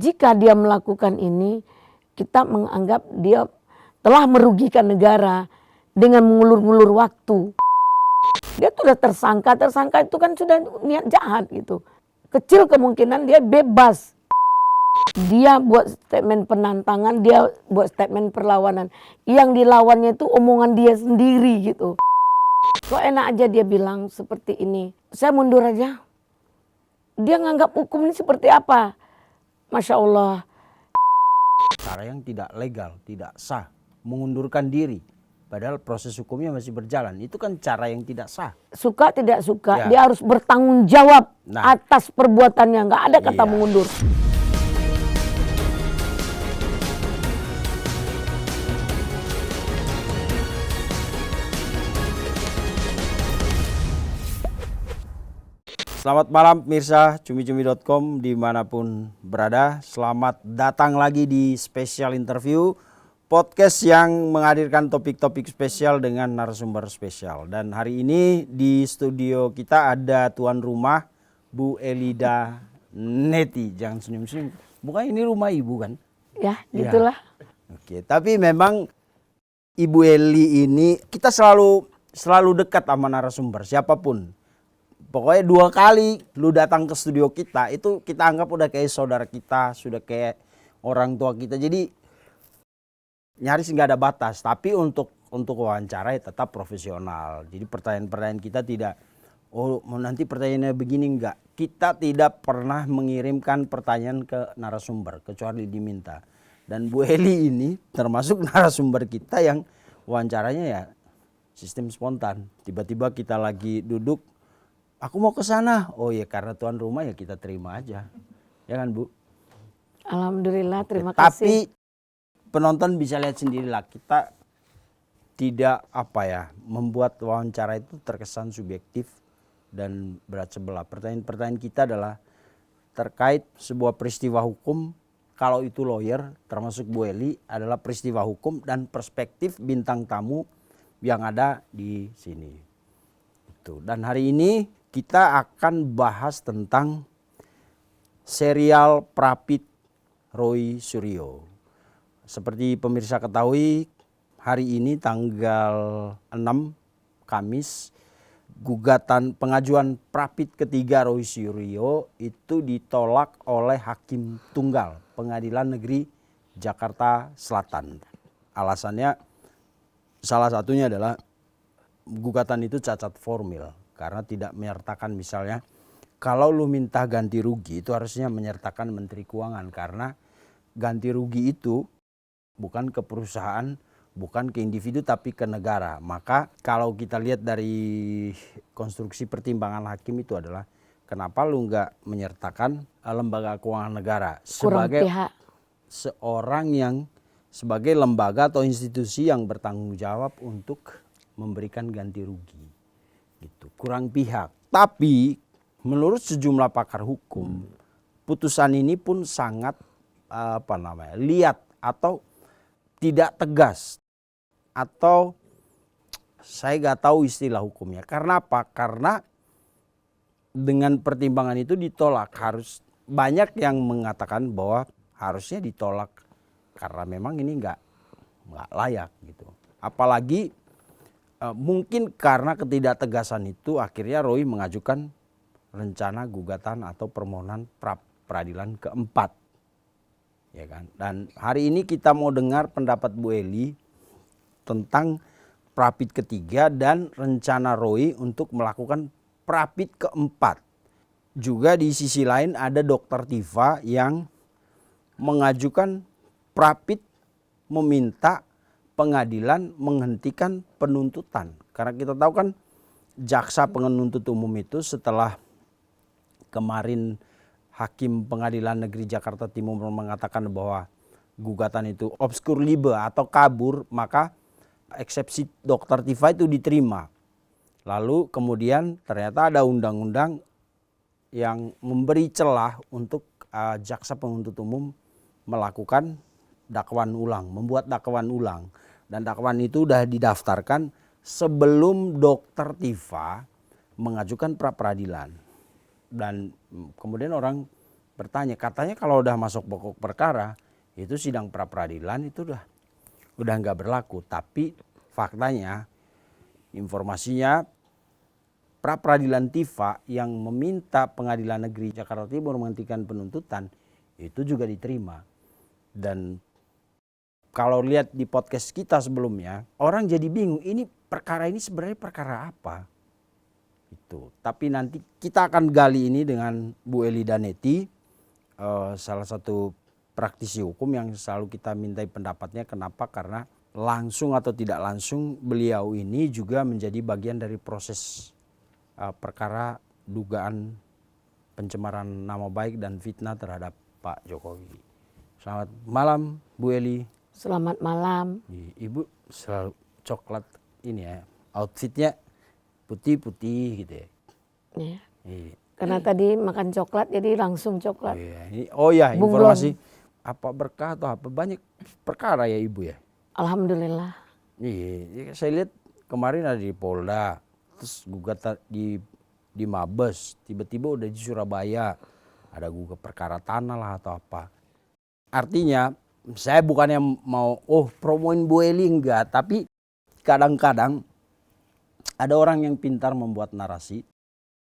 jika dia melakukan ini, kita menganggap dia telah merugikan negara dengan mengulur-ngulur waktu. Dia sudah tersangka itu kan sudah niat jahat gitu. Kecil kemungkinan dia bebas. Dia buat statement penantangan, dia buat statement perlawanan. Yang dilawannya itu omongan dia sendiri gitu. Kok enak aja dia bilang seperti ini. Saya mundur aja. Dia nganggap hukum ini seperti apa? Masya Allah. Cara yang tidak legal, tidak sah, mengundurkan diri. Padahal proses hukumnya masih berjalan. Itu kan cara yang tidak sah. Suka tidak suka, dia harus bertanggung jawab atas perbuatannya. Nggak ada kata mengundur. Selamat malam pemirsa cumi-cumi.com dimanapun berada. Selamat datang lagi di special interview podcast yang menghadirkan topik-topik spesial dengan narasumber spesial. Dan hari ini di studio kita ada tuan rumah Bu Elida Neti. Jangan senyum-senyum. Bukan ini rumah ibu kan? Ya gitulah. Ya. Oke, tapi memang Ibu Eli ini kita selalu dekat sama narasumber siapapun. Pokoknya 2 kali lu datang ke studio kita itu kita anggap udah kayak saudara kita, sudah kayak orang tua kita. Jadi nyaris nggak ada batas. Tapi untuk wawancara ya tetap profesional. Jadi pertanyaan-pertanyaan kita tidak, oh nanti pertanyaannya begini enggak. Kita tidak pernah mengirimkan pertanyaan ke narasumber kecuali diminta. Dan Bu Eli ini termasuk narasumber kita yang wawancaranya ya sistem spontan. Tiba-tiba kita lagi duduk, aku mau ke sana. Oh ya karena tuan rumah ya kita terima aja. Ya kan Bu? Alhamdulillah, terima kasih. Tapi penonton bisa lihat sendirilah, kita tidak membuat wawancara itu terkesan subjektif dan berat sebelah. Pertanyaan-pertanyaan kita adalah terkait sebuah peristiwa hukum. Kalau itu lawyer termasuk Bu Eli adalah peristiwa hukum dan perspektif bintang tamu yang ada di sini. Dan hari ini kita akan bahas tentang serial Prapit Roy Suryo. Seperti pemirsa ketahui, hari ini tanggal 6 Kamis, pengajuan Prapit ketiga Roy Suryo itu ditolak oleh Hakim Tunggal Pengadilan Negeri Jakarta Selatan. Alasannya salah satunya adalah gugatan itu cacat formil. Karena tidak menyertakan misalnya kalau lu minta ganti rugi itu harusnya menyertakan Menteri Keuangan. Karena ganti rugi itu bukan ke perusahaan, bukan ke individu tapi ke negara. Maka kalau kita lihat dari konstruksi pertimbangan hakim itu adalah kenapa lu nggak menyertakan lembaga keuangan negara sebagai seorang yang sebagai lembaga atau institusi yang bertanggung jawab untuk memberikan ganti rugi. Gitu, kurang pihak. Tapi menurut sejumlah pakar hukum, putusan ini pun sangat liat atau tidak tegas atau saya nggak tahu istilah hukumnya. Karena apa? Karena dengan pertimbangan itu ditolak. Harus banyak yang mengatakan bahwa harusnya ditolak karena memang ini nggak layak gitu. Apalagi mungkin karena ketidaktegasan itu akhirnya Roy mengajukan rencana gugatan atau permohonan pra-peradilan keempat. Ya kan? Dan hari ini kita mau dengar pendapat Bu Eli tentang Prapit ketiga dan rencana Roy untuk melakukan Prapit keempat. Juga di sisi lain ada Dr. Tifa yang mengajukan Prapit meminta pengadilan menghentikan penuntutan. Karena kita tahu kan jaksa penuntut umum itu setelah kemarin Hakim Pengadilan Negeri Jakarta Timur mengatakan bahwa gugatan itu obskur libe atau kabur, maka eksepsi Dr. Tifa itu diterima. Lalu kemudian ternyata ada undang-undang yang memberi celah untuk jaksa penuntut umum melakukan dakwaan ulang, membuat dakwaan ulang. Dan dakwaan itu sudah didaftarkan sebelum Dr. Tifa mengajukan pra-peradilan. Dan kemudian orang bertanya, katanya kalau udah masuk pokok perkara itu sidang pra peradilan itu udah nggak berlaku. Tapi faktanya, informasinya, pra peradilan TIFA yang meminta Pengadilan Negeri Jakarta Timur menghentikan penuntutan itu juga diterima. Dan kalau lihat di podcast kita sebelumnya, orang jadi bingung, ini perkara ini sebenarnya perkara apa? Itu. Tapi nanti kita akan gali ini dengan Bu Eli Daneti, salah satu praktisi hukum yang selalu kita mintai pendapatnya. Kenapa? Karena langsung atau tidak langsung beliau ini juga menjadi bagian dari proses perkara dugaan pencemaran nama baik dan fitnah terhadap Pak Jokowi. Selamat malam Bu Eli. Selamat malam. Ibu selalu coklat ini ya, outfitnya putih-putih gitu ya. Ya. Iya. Karena tadi makan coklat jadi langsung coklat. Oh ya, Bunglon. informasi apa berkah atau apa banyak perkara ya Ibu ya. Alhamdulillah. Iya, saya lihat kemarin ada di Polda, terus gugatan di Mabes, tiba-tiba udah di Surabaya ada gugat perkara tanah lah atau apa. Artinya saya bukannya mau promoin Bu Eli enggak, tapi kadang-kadang ada orang yang pintar membuat narasi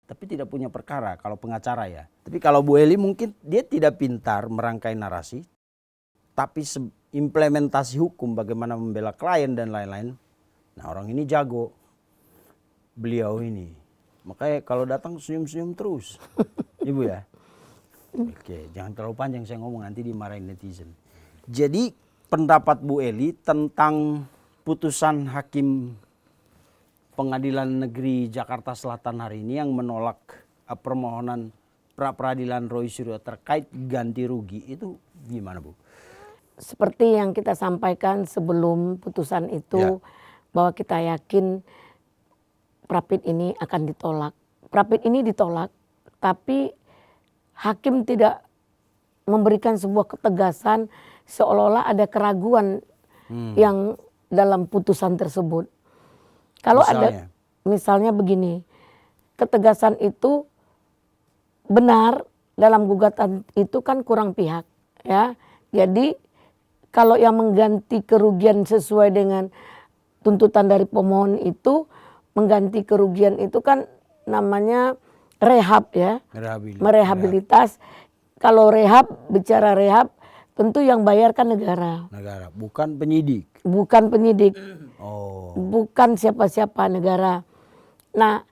tapi tidak punya perkara kalau pengacara ya. Tapi kalau Bu Eli mungkin dia tidak pintar merangkai narasi, tapi implementasi hukum bagaimana membela klien dan lain-lain. Nah orang ini jago, beliau ini. Makanya kalau datang senyum-senyum terus, Ibu ya. Oke, jangan terlalu panjang saya ngomong nanti dimarahin netizen. Jadi pendapat Bu Eli tentang putusan hakim Pengadilan Negeri Jakarta Selatan hari ini yang menolak permohonan pra peradilan Roy Suryo terkait ganti rugi itu gimana Bu? Seperti yang kita sampaikan sebelum putusan itu, bahwa kita yakin Prapit ini akan ditolak. Prapit ini ditolak, tapi hakim tidak memberikan sebuah ketegasan seolah-olah ada keraguan yang dalam putusan tersebut. Kalau ada misalnya begini, ketegasan itu benar dalam gugatan itu kan kurang pihak ya. Jadi kalau yang mengganti kerugian sesuai dengan tuntutan dari pemohon itu, mengganti kerugian itu kan namanya rehab ya. Merehabilitas. Kalau bicara rehab tentu yang bayarkan negara. Negara, bukan penyidik. Bukan penyidik. Oh. Bukan siapa-siapa, negara. Nah,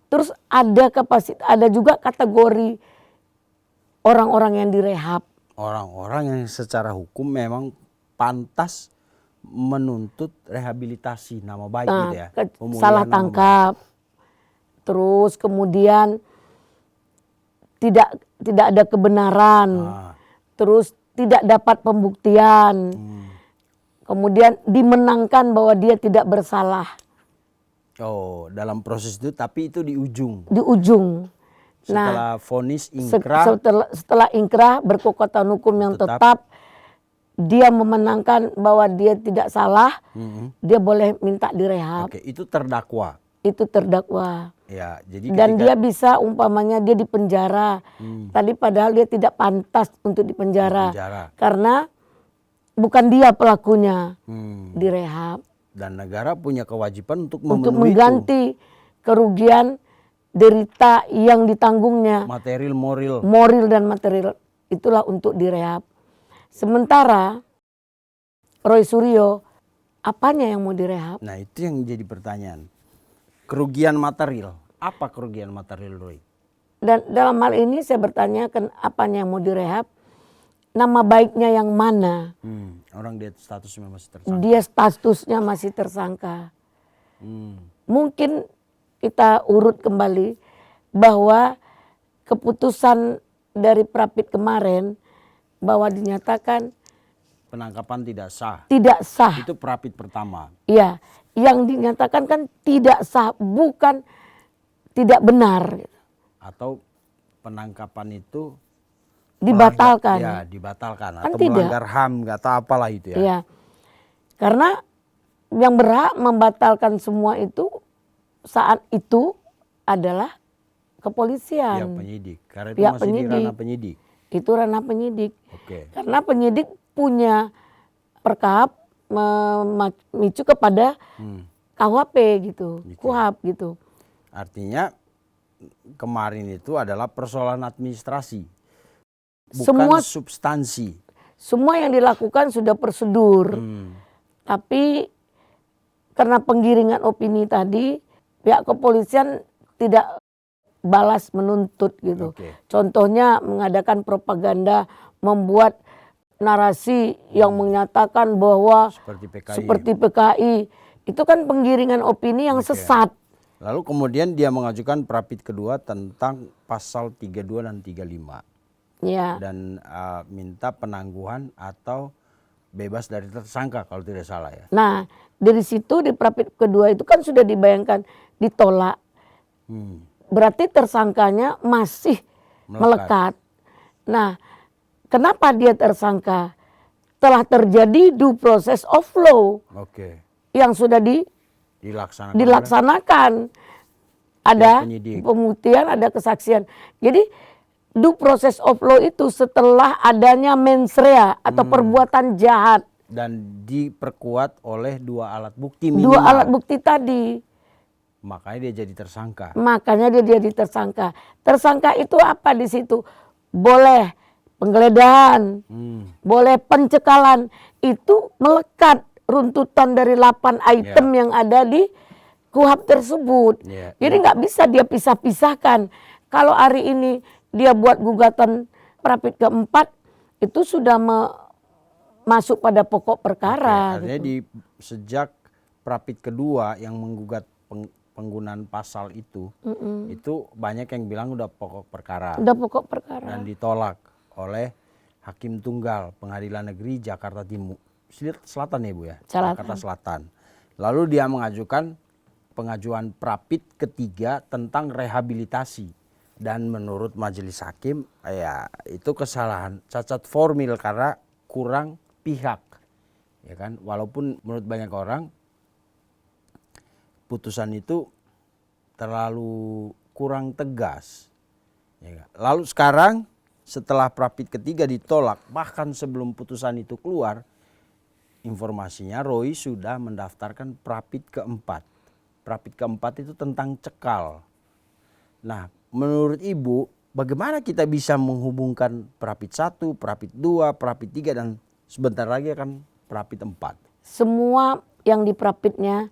terus ada juga kategori orang-orang yang direhab. Orang-orang yang secara hukum memang pantas menuntut rehabilitasi nama baik gitu ya. Salah tangkap. Terus kemudian tidak ada kebenaran. Terus tidak dapat pembuktian. Kemudian dimenangkan bahwa dia tidak bersalah. Oh, dalam proses itu, tapi itu di ujung. Di ujung. Setelah vonis ingkrah. Setelah ingkrah berkekuatan hukum yang tetap, dia memenangkan bahwa dia tidak salah, dia boleh minta direhab. Oke, itu terdakwa. Itu terdakwa. Ya, jadi dan dia bisa umpamanya dia dipenjara. Tadi padahal dia tidak pantas untuk dipenjara. Karena bukan dia pelakunya, direhab. Dan negara punya kewajiban untuk mengganti kerugian derita yang ditanggungnya. Material, moral. Moral dan material. Itulah untuk direhab. Sementara Roy Suryo, apanya yang mau direhab? Nah itu yang jadi pertanyaan. Kerugian material. Apa kerugian material Roy? Dan dalam hal ini saya bertanya, apanya yang mau direhab? Nama baiknya yang mana? Orang dia statusnya masih tersangka. Dia statusnya masih tersangka. Mungkin kita urut kembali bahwa keputusan dari Prapit kemarin bahwa dinyatakan penangkapan tidak sah. Tidak sah. Itu Prapit pertama. Iya, yang dinyatakan kan tidak sah, bukan tidak benar. Atau penangkapan itu dibatalkan. Ya, dibatalkan kan atau tidak. Melanggar HAM, nggak tahu apalah itu ya. Iya. Karena yang berhak membatalkan semua itu saat itu adalah kepolisian. Pihak penyidik. Karena itu pihak masih penyidik. di ranah penyidik. itu ranah penyidik. Oke. Karena penyidik punya perkap memicu kepada KUHP gitu, KUHAP gitu. Artinya kemarin itu adalah persoalan administrasi, bukan Semua substansi. Semua yang dilakukan sudah prosedur. Tapi karena penggiringan opini tadi, pihak kepolisian tidak balas menuntut gitu. Oke. Contohnya mengadakan propaganda, membuat narasi yang menyatakan bahwa seperti PKI. Itu kan penggiringan opini yang sesat. Lalu kemudian dia mengajukan prapit kedua tentang pasal 32 dan 35. Ya. Dan minta penangguhan atau bebas dari tersangka kalau tidak salah ya. Nah, dari situ di prapit kedua itu kan sudah dibayangkan ditolak. Berarti tersangkanya masih melekat. Nah, kenapa dia tersangka? Telah terjadi due process of law yang sudah dilaksanakan. Ada pembuktian, ada kesaksian. Jadi due process of law itu setelah adanya mens rea atau perbuatan jahat. Dan diperkuat oleh dua alat bukti minimal. Dua alat bukti tadi. Makanya dia jadi tersangka. Tersangka itu apa di situ? Boleh penggeledahan, boleh pencekalan. Itu melekat runtutan dari 8 item yang ada di KUHAP tersebut. Jadi nggak bisa dia pisah-pisahkan. Kalau hari ini dia buat gugatan prapit keempat, itu sudah masuk pada pokok perkara. Artinya sejak prapit kedua yang menggugat penggunaan pasal itu banyak yang bilang udah pokok perkara. Udah pokok perkara. Dan ditolak oleh Hakim Tunggal Pengadilan Negeri Jakarta Selatan ya Bu ya? Jakarta Selatan. Lalu dia mengajukan pengajuan prapit ketiga tentang rehabilitasi. Dan menurut majelis hakim ya itu kesalahan cacat formil karena kurang pihak. Ya kan? Walaupun menurut banyak orang putusan itu terlalu kurang tegas. Ya kan? Lalu sekarang setelah prapit ketiga ditolak, bahkan sebelum putusan itu keluar, informasinya Roy sudah mendaftarkan prapit keempat. Prapit keempat itu tentang cekal. Nah, menurut Ibu, bagaimana kita bisa menghubungkan prapit 1, prapit 2, prapit 3 dan sebentar lagi akan prapit 4? Semua yang di prapitnya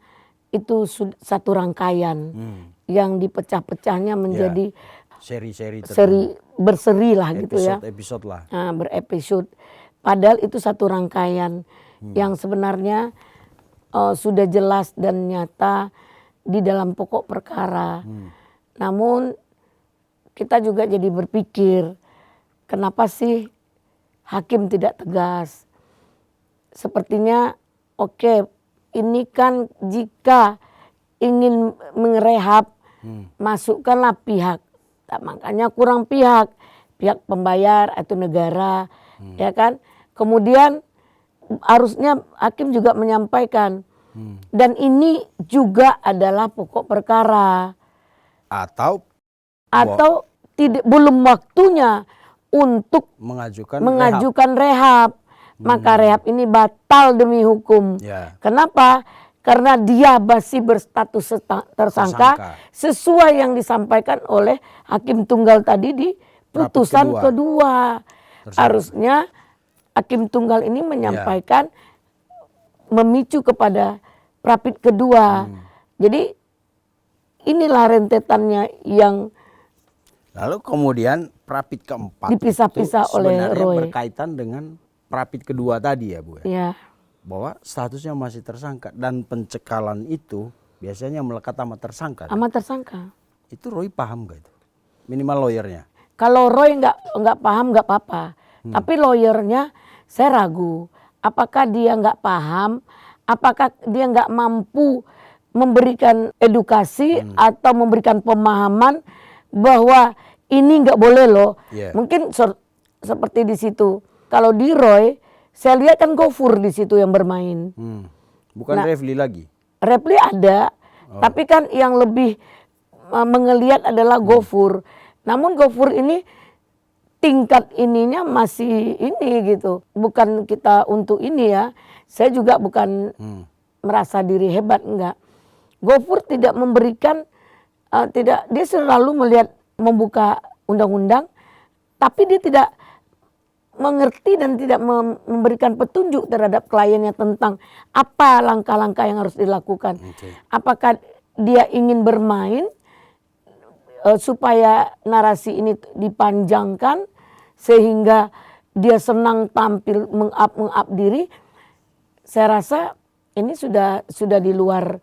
itu satu rangkaian yang dipecah-pecahnya menjadi seri berseri lah gitu ya. Episode lah. Nah, berepisode. Padahal itu satu rangkaian yang sebenarnya sudah jelas dan nyata di dalam pokok perkara. Namun kita juga jadi berpikir, kenapa sih hakim tidak tegas? Sepertinya oke, ini kan jika ingin mengerehab, masukkanlah pihak. Nah, makanya kurang pihak pembayar atau negara, ya kan? Kemudian harusnya hakim juga menyampaikan, dan ini juga adalah pokok perkara. Atau belum waktunya untuk mengajukan rehab. Maka rehab ini batal demi hukum. Kenapa? Karena dia masih berstatus tersangka sesuai yang disampaikan oleh Hakim Tunggal tadi di putusan kedua. Harusnya Hakim Tunggal ini menyampaikan memicu kepada prapit kedua. Jadi inilah rentetannya yang lalu kemudian prapit keempat dipisah-pisah oleh Roy. Berkaitan dengan prapit kedua tadi ya Bu ya. Ya. Bahwa statusnya masih tersangka dan pencekalan itu biasanya melekat sama tersangka. Sama tersangka. Itu Roy paham gak itu? Minimal lawyernya. Kalau Roy nggak paham nggak apa-apa. Tapi lawyernya saya ragu. Apakah dia nggak paham? Apakah dia nggak mampu memberikan edukasi atau memberikan pemahaman bahwa ini nggak boleh loh. Mungkin seperti di situ. Kalau di Roy, saya lihat kan Gofur di situ yang bermain. Bukan Refli lagi. Refli ada, tapi kan yang lebih mengeliat adalah Gofur. Namun Gofur ini tingkat ininya masih ini gitu. Bukan kita untuk ini ya. Saya juga bukan merasa diri hebat, enggak. Gofur tidak memberikan, tidak, dia selalu melihat membuka undang-undang, tapi dia tidak mengerti dan tidak memberikan petunjuk terhadap kliennya tentang apa langkah-langkah yang harus dilakukan. Apakah dia ingin bermain supaya narasi ini dipanjangkan sehingga dia senang tampil meng-up diri. Saya rasa ini sudah di luar.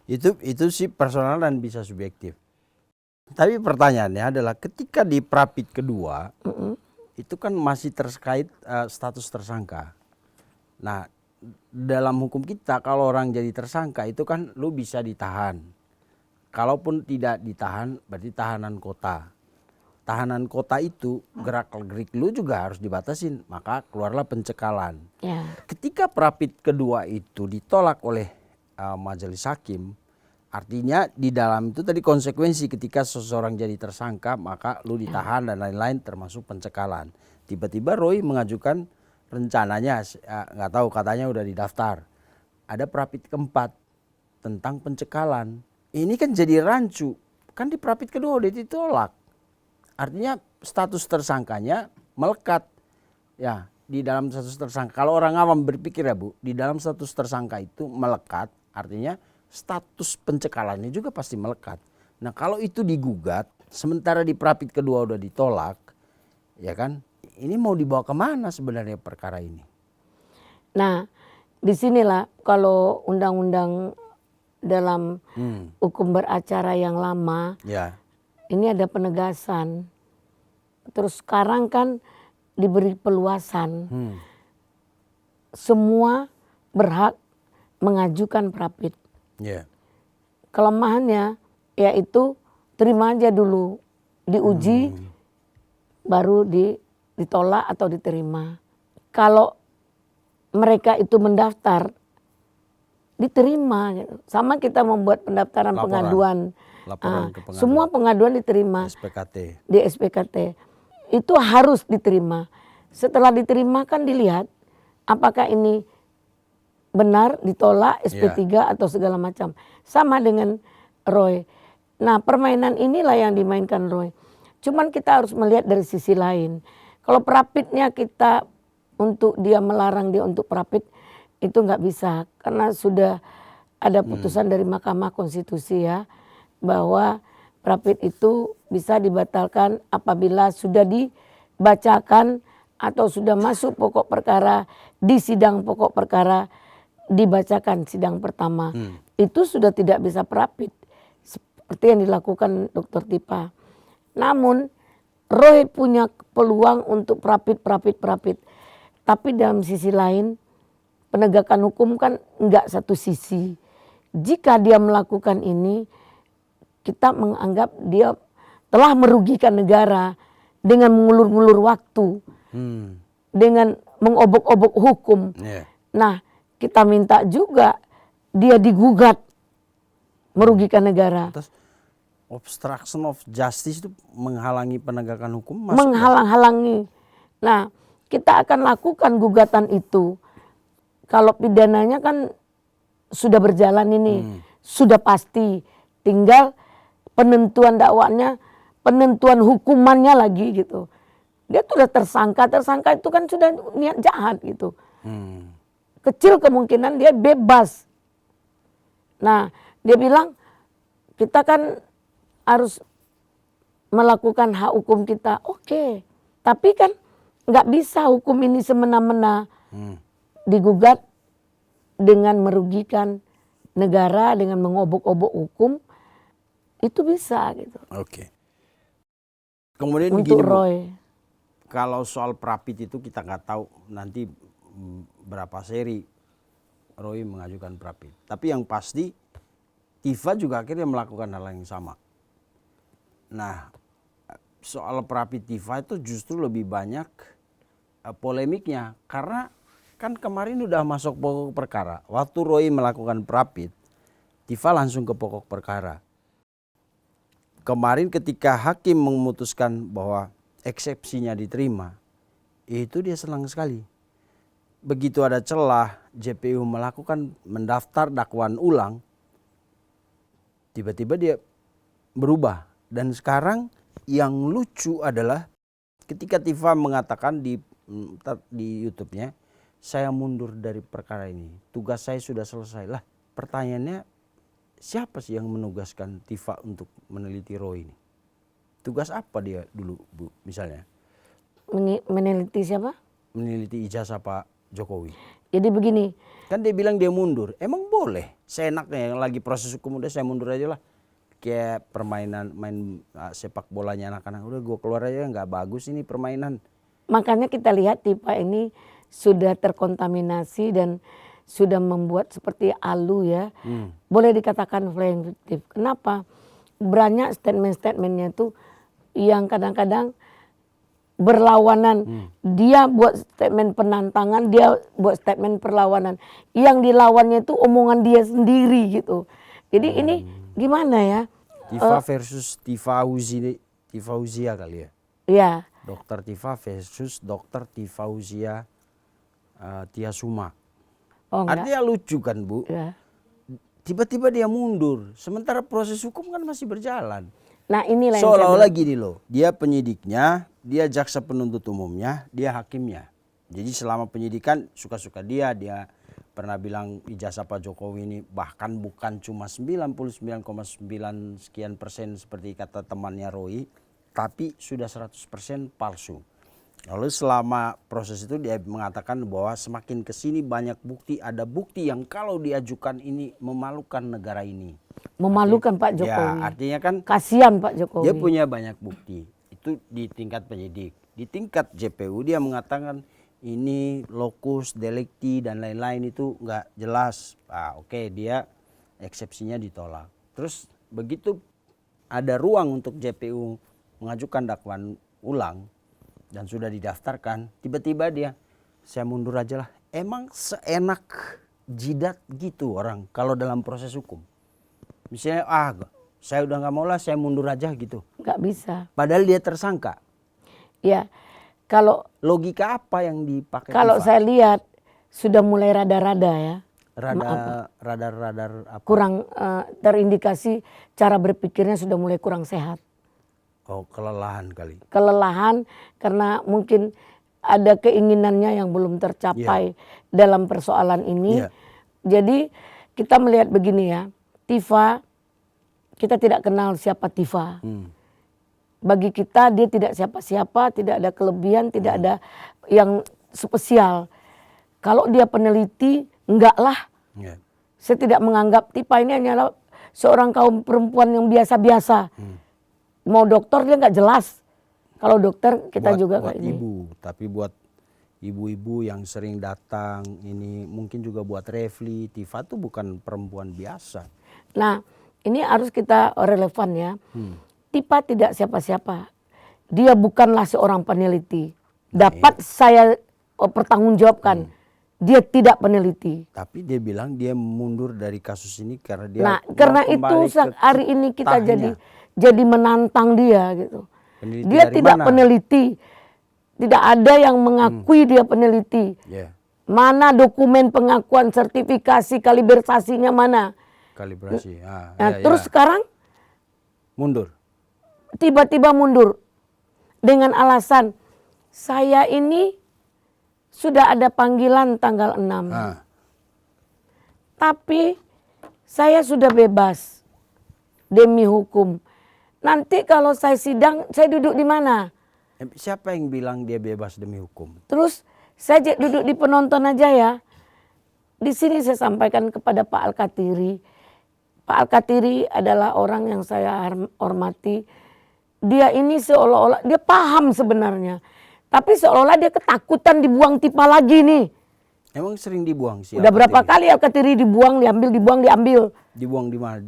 Itu sih personal dan bisa subjektif. Tapi pertanyaannya adalah ketika di Prapit kedua itu kan masih terkait status tersangka. Nah, dalam hukum kita kalau orang jadi tersangka itu kan lu bisa ditahan. Kalaupun tidak ditahan berarti tahanan kota. Tahanan kota itu gerak-gerik lu juga harus dibatasin, maka keluarlah pencekalan. Ya. Ketika Prapit kedua itu ditolak oleh majelis hakim, artinya di dalam itu tadi konsekuensi ketika seseorang jadi tersangka maka lu ditahan dan lain-lain termasuk pencekalan. Tiba-tiba Roy mengajukan rencananya, nggak tahu katanya udah didaftar. Ada Prapit keempat tentang pencekalan. Ini kan jadi rancu, kan di Prapit kedua udah ditolak. Artinya status tersangkanya melekat. Ya, di dalam status tersangka. Kalau orang awam berpikir ya Bu, di dalam status tersangka itu melekat, artinya status pencekalannya juga pasti melekat. Nah kalau itu digugat, sementara di Prapit kedua udah ditolak, ya kan? Ini mau dibawa kemana sebenarnya perkara ini? Nah, disinilah kalau undang-undang dalam hukum beracara yang lama, ini ada penegasan. Terus sekarang kan diberi peluasan. Semua berhak mengajukan Prapit. Kelemahannya yaitu terima aja dulu, diuji, baru ditolak atau diterima. Kalau mereka itu mendaftar, diterima. Sama kita membuat pendaftaran pengaduan. Laporan ke pengadilan. Semua pengaduan diterima SPKT. di SPKT. Itu harus diterima. Setelah diterima kan dilihat apakah ini benar ditolak SP3 atau segala macam. Sama dengan Roy. Nah permainan inilah yang dimainkan Roy. Cuman kita harus melihat dari sisi lain. Kalau Prapitnya kita untuk dia melarang dia untuk Prapit itu nggak bisa. Karena sudah ada putusan dari Mahkamah Konstitusi ya. Bahwa Prapit itu bisa dibatalkan apabila sudah dibacakan atau sudah masuk pokok perkara di sidang pokok perkara dibacakan sidang pertama. Itu sudah tidak bisa Prapit seperti yang dilakukan Dr. Tipa. Namun Roy punya peluang untuk Prapit. Tapi dalam sisi lain penegakan hukum kan enggak satu sisi. Jika dia melakukan ini, kita menganggap dia telah merugikan negara dengan mengulur-ngulur waktu, dengan mengobok-obok hukum. Nah, kita minta juga dia digugat merugikan negara. Terus obstruction of justice itu menghalangi penegakan hukum? Menghalang-halangi. Nah, kita akan lakukan gugatan itu. Kalau pidananya kan sudah berjalan ini, sudah pasti. Tinggal penentuan dakwaannya, penentuan hukumannya lagi gitu. Dia sudah tersangka itu kan sudah niat jahat gitu. Kecil kemungkinan dia bebas. Nah, dia bilang kita kan harus melakukan hak hukum kita. Oke, tapi kan nggak bisa hukum ini semena-mena digugat dengan merugikan negara, dengan mengobok-obok hukum. Itu bisa gitu. Oke. Kemudian untuk begini, Roy. Kalau soal Prapit itu kita nggak tahu nanti berapa seri Roy mengajukan Prapit. Tapi yang pasti Tifa juga akhirnya melakukan hal yang sama. Nah, soal Prapit Tifa itu justru lebih banyak polemiknya karena kan kemarin udah masuk pokok perkara. Waktu Roy melakukan Prapit, Tifa langsung ke pokok perkara. Kemarin ketika hakim memutuskan bahwa eksepsinya diterima, itu dia senang sekali. Begitu ada celah, JPU mendaftar dakwaan ulang, tiba-tiba dia berubah. Dan sekarang yang lucu adalah ketika Tifa mengatakan di YouTube-nya, saya mundur dari perkara ini, tugas saya sudah selesai. Lah, pertanyaannya, siapa sih yang menugaskan Tifa untuk meneliti Roy ini? Tugas apa dia dulu, Bu, misalnya? Meneliti siapa? Meneliti ijazah Pak Jokowi. Jadi begini. Kan dia bilang dia mundur. Emang boleh? Seenaknya yang lagi proses hukum udah saya mundur aja lah. Kayak permainan main sepak bolanya anak-anak. Udah gue keluar aja, nggak bagus ini permainan. Makanya kita lihat Tifa ini sudah terkontaminasi dan sudah membuat seperti alu ya. Boleh dikatakan flying fiktif. Kenapa? Banyak statement-statementnya tuh yang kadang-kadang berlawanan. Dia buat statement penantangan, dia buat statement perlawanan. Yang dilawannya itu omongan dia sendiri gitu. Jadi ini gimana ya? Tifa versus Tifauzia kali ya? Ya. Dokter Tifa versus Dokter Tifauzia Tiasuma. Oh, artinya lucu kan, Bu? Ya. Tiba-tiba dia mundur, sementara proses hukum kan masih berjalan. Nah inilah yang seolah-olah gini loh, dia penyidiknya, dia jaksa penuntut umumnya, dia hakimnya. Jadi selama penyidikan suka-suka dia pernah bilang ijazah Pak Jokowi ini bahkan bukan cuma 99,9 sekian persen seperti kata temannya Roy, tapi sudah 100% palsu. Lalu selama proses itu dia mengatakan bahwa semakin kesini banyak bukti, ada bukti yang kalau diajukan ini memalukan negara ini. Memalukan Pak Jokowi. Ya, artinya kan kasihan Pak Jokowi. dia punya banyak bukti. Itu di tingkat penyidik. Di tingkat JPU dia mengatakan ini locus delicti dan lain-lain itu nggak jelas. Oke, dia eksepsinya ditolak. Terus begitu ada ruang untuk JPU mengajukan dakwaan ulang dan sudah didaftarkan, tiba-tiba dia, saya mundur aja lah. Emang seenak jidat gitu orang kalau dalam proses hukum. Misalnya, saya udah nggak mau lah, saya mundur aja gitu. Nggak bisa. Padahal dia tersangka. Ya, kalau logika apa yang dipakai? Kalau Tifa? saya lihat sudah mulai rada-rada ya. Radar apa? Kurang terindikasi cara berpikirnya sudah mulai kurang sehat. Oh, kelelahan kali. Kelelahan karena mungkin ada keinginannya yang belum tercapai dalam persoalan ini. Jadi kita melihat begini ya, Tifa, kita tidak kenal siapa Tifa. Bagi kita dia tidak siapa-siapa, tidak ada kelebihan, tidak ada yang spesial. Kalau dia peneliti, enggak lah. Saya tidak menganggap Tifa ini hanyalah seorang kaum perempuan yang biasa-biasa. Mau dokter dia nggak jelas. Kalau dokter kita juga buat kayak ini. Ibu, tapi buat ibu-ibu yang sering datang ini mungkin juga buat Refli, Tifa tuh bukan perempuan biasa. Nah, ini harus kita relevan ya. Tifa tidak siapa-siapa. Dia bukanlah seorang peneliti. Dapat saya pertanggungjawabkan. Dia tidak peneliti. Tapi dia bilang dia mundur dari kasus ini karena dia. Nah, karena itu hari ini kita jadi menantang dia gitu. Peneliti dia tidak mana? Peneliti. Tidak ada yang mengakui dia peneliti. Mana dokumen pengakuan sertifikasi kalibrasinya mana? Kalibrasi. Terus sekarang mundur. Tiba-tiba mundur dengan alasan saya ini sudah ada panggilan tanggal 6. Tapi saya sudah bebas demi hukum. Nanti kalau saya sidang, saya duduk di mana? Siapa yang bilang dia bebas demi hukum? Terus saya duduk di penonton aja ya. Di sini saya sampaikan kepada Pak Al-Katiri. Pak Al-Katiri adalah orang yang saya hormati. Dia ini seolah-olah, dia paham sebenarnya. Tapi seolah-olah dia ketakutan dibuang Tifa lagi nih. Emang sering dibuang sih? Udah berapa kali Al-Katiri dibuang, diambil. Dibuang di mana?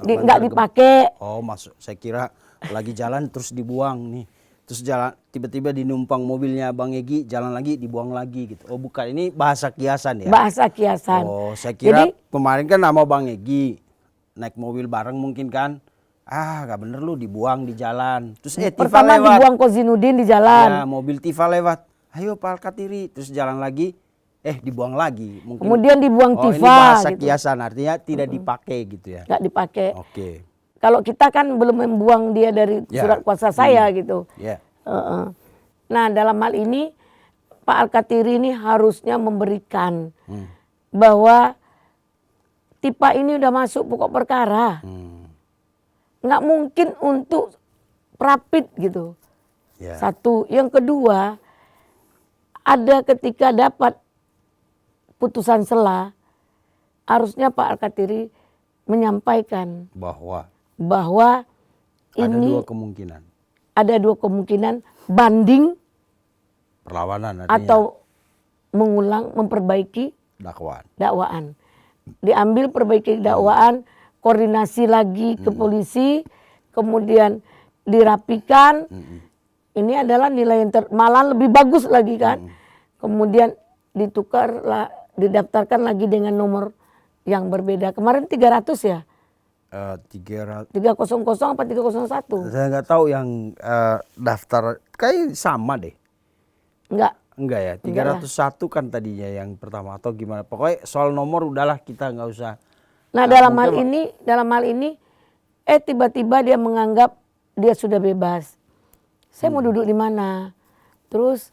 Nggak dipakai. Oh, masuk. Saya kira lagi jalan terus dibuang nih. Terus jalan tiba-tiba dinumpang mobilnya Bang Egy, jalan lagi dibuang lagi gitu. Oh, bukan, ini bahasa kiasan ya? Bahasa kiasan. Oh, saya kira kemarin kan nama Bang Egy naik mobil bareng mungkin kan. Gak bener lu, dibuang di jalan. Terus Tifa Pertama lewat. dibuang Kozinudin di jalan. Ya, mobil Tifa lewat. Ayo Pak Alkatiri, terus jalan lagi, dibuang lagi. Mungkin, Kemudian dibuang ini Tifa. bahasa Gitu. kiasan, artinya tidak dipakai gitu ya. Nggak dipakai. Oke. Kalau kita kan belum membuang dia dari surat kuasa saya gitu. Ya. Nah dalam hal ini Pak Alkatiri ini harusnya memberikan bahwa Tifa ini udah masuk pokok perkara. Nggak mungkin untuk rapid gitu. Ya. Satu. Yang kedua, ada ketika dapat putusan sela, harusnya Pak Alkatiri menyampaikan bahwa ini ada dua kemungkinan banding perlawanan artinya. Atau memperbaiki dakwaan. Diambil perbaiki dakwaan, koordinasi lagi ke polisi, kemudian dirapikan. Ini adalah nilai yang malah lebih bagus lagi kan. Kemudian didaftarkan lagi dengan nomor yang berbeda. Kemarin 300 ya? 300 apa 301? Saya nggak tahu yang daftar, kayak sama deh. Enggak ya, 301 kan tadinya yang pertama atau gimana. Pokoknya soal nomor udahlah, kita nggak usah. Nah dalam hal ini tiba-tiba dia menganggap dia sudah bebas. Saya mau duduk di mana? Terus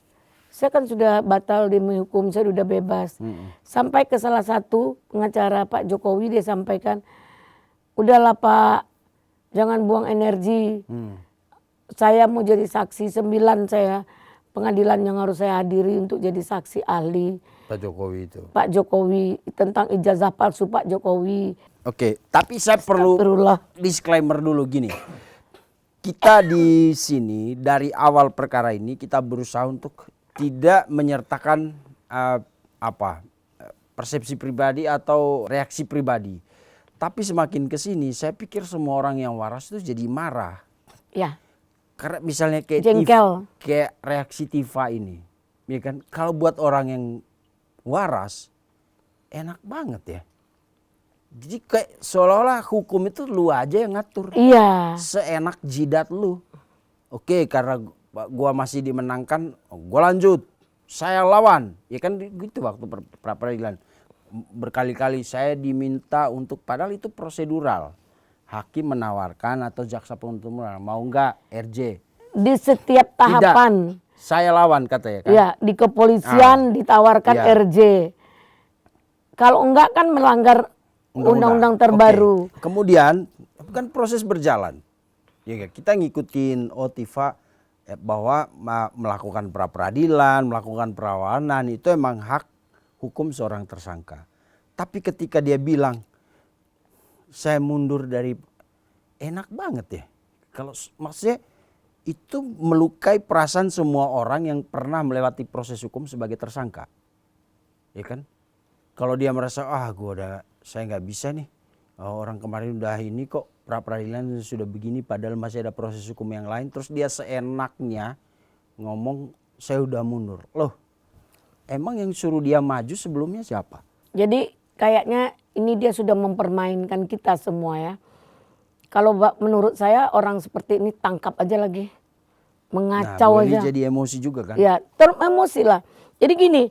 saya kan sudah batal demi hukum, saya sudah bebas. Sampai ke salah satu pengacara Pak Jokowi, dia sampaikan, udahlah Pak, jangan buang energi. Saya mau jadi saksi 9 saya. Pengadilan yang harus saya hadiri untuk jadi saksi ahli. Pak Jokowi itu. Pak Jokowi tentang ijazah palsu Pak Jokowi. Oke, tapi saya perlu disclaimer dulu gini. Kita di sini dari awal perkara ini kita berusaha untuk tidak menyertakan persepsi pribadi atau reaksi pribadi. Tapi semakin ke sini saya pikir semua orang yang waras itu jadi marah. Ya. Karena misalnya kayak jengkel, kayak reaksi Tifa ini, ya kan? Kalau buat orang yang waras, enak banget ya. Jadi kayak seolah-olah hukum itu lu aja yang ngatur. Iya. Seenak jidat lu. Oke, karena gua masih dimenangkan, gua lanjut. Saya lawan, ya kan gitu waktu pra peradilan. Berkali-kali saya diminta untuk, padahal itu prosedural. Hakim menawarkan atau jaksa penuntut umum mau enggak RJ. Di setiap tahapan. Tidak, saya lawan katanya kan. Ya, di kepolisian ditawarkan RJ. Kalau enggak kan melanggar undang-undang terbaru. Kemudian kan proses berjalan. Ya, kita ngikutin Tifa bahwa melakukan pra peradilan, melakukan perlawanan itu emang hak hukum seorang tersangka. Tapi ketika dia bilang saya mundur dari, enak banget ya. Kalau maksudnya itu melukai perasaan semua orang yang pernah melewati proses hukum sebagai tersangka. Ya kan? Kalau dia merasa saya nggak bisa nih. Orang kemarin udah ini kok pra peradilan sudah begini padahal masih ada proses hukum yang lain, terus dia seenaknya ngomong saya udah mundur. Loh, emang yang suruh dia maju sebelumnya siapa? Jadi kayaknya ini dia sudah mempermainkan kita semua ya. Kalau menurut saya orang seperti ini tangkap aja lagi. Mengacau aja. Jadi emosi juga kan? Ya, emosi lah. Jadi gini,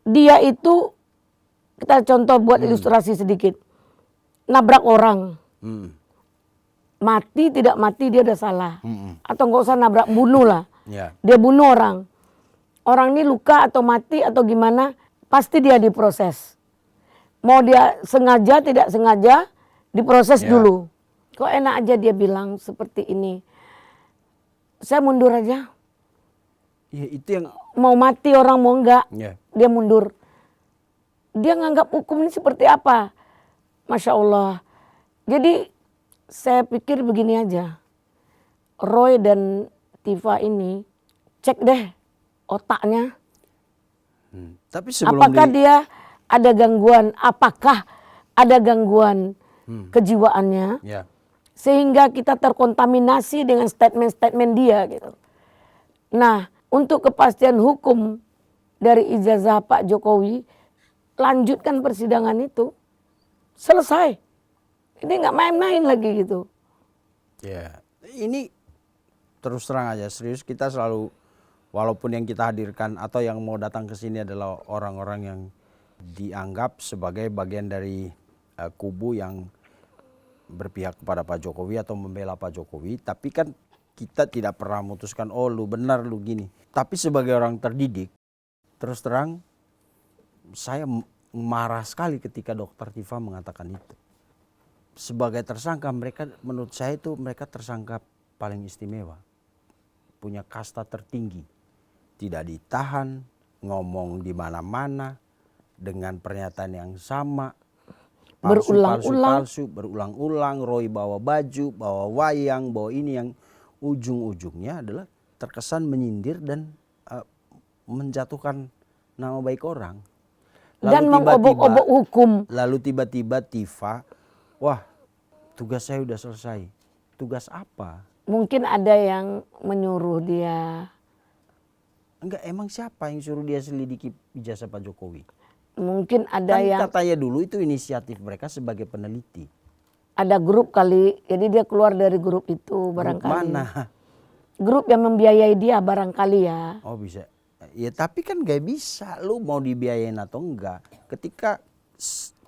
dia itu, kita contoh buat ilustrasi sedikit. Nabrak orang. Mati tidak mati dia udah salah. Atau nggak usah nabrak, bunuh lah. Dia bunuh orang. Orang ini luka atau mati atau gimana, pasti dia diproses. Mau dia sengaja tidak sengaja diproses dulu. Kok enak aja dia bilang seperti ini. Saya mundur aja. Ya, itu yang mau mati orang mau enggak, dia mundur. Dia nganggap hukum ini seperti apa? Masya Allah. Jadi saya pikir begini aja. Roy dan Tifa ini cek deh otaknya. Tapi sebelum apakah dia ada gangguan, kejiwaannya, sehingga kita terkontaminasi dengan statement-statement dia gitu. Nah, untuk kepastian hukum dari ijazah Pak Jokowi, lanjutkan persidangan itu, selesai. Ini nggak main-main lagi gitu. Ya, ini terus terang aja serius, kita selalu, walaupun yang kita hadirkan atau yang mau datang ke sini adalah orang-orang yang dianggap sebagai bagian dari kubu yang berpihak kepada Pak Jokowi atau membela Pak Jokowi, tapi kan kita tidak pernah memutuskan oh lu benar lu gini. Tapi sebagai orang terdidik, terus terang saya marah sekali ketika Dokter Tifa mengatakan itu. Sebagai tersangka mereka, menurut saya itu mereka tersangka paling istimewa, punya kasta tertinggi, tidak ditahan, ngomong di mana-mana dengan pernyataan yang sama, palsu, berulang-ulang, Roy bawa baju, bawa wayang, bawa ini yang ujung-ujungnya adalah terkesan menyindir dan menjatuhkan nama baik orang. Dan mengobok-obok hukum. Lalu tiba-tiba Tifa, wah tugas saya udah selesai. Tugas apa? Mungkin ada yang menyuruh dia. Enggak, emang siapa yang suruh dia selidiki ijazah Pak Jokowi? Mungkin ada kan yang. Katanya dulu itu inisiatif mereka sebagai peneliti. Ada grup kali, jadi dia keluar dari grup itu barangkali. Grup mana? Grup yang membiayai dia barangkali ya. Oh bisa. Ya tapi kan gak bisa, lu mau dibiayain atau enggak. Ketika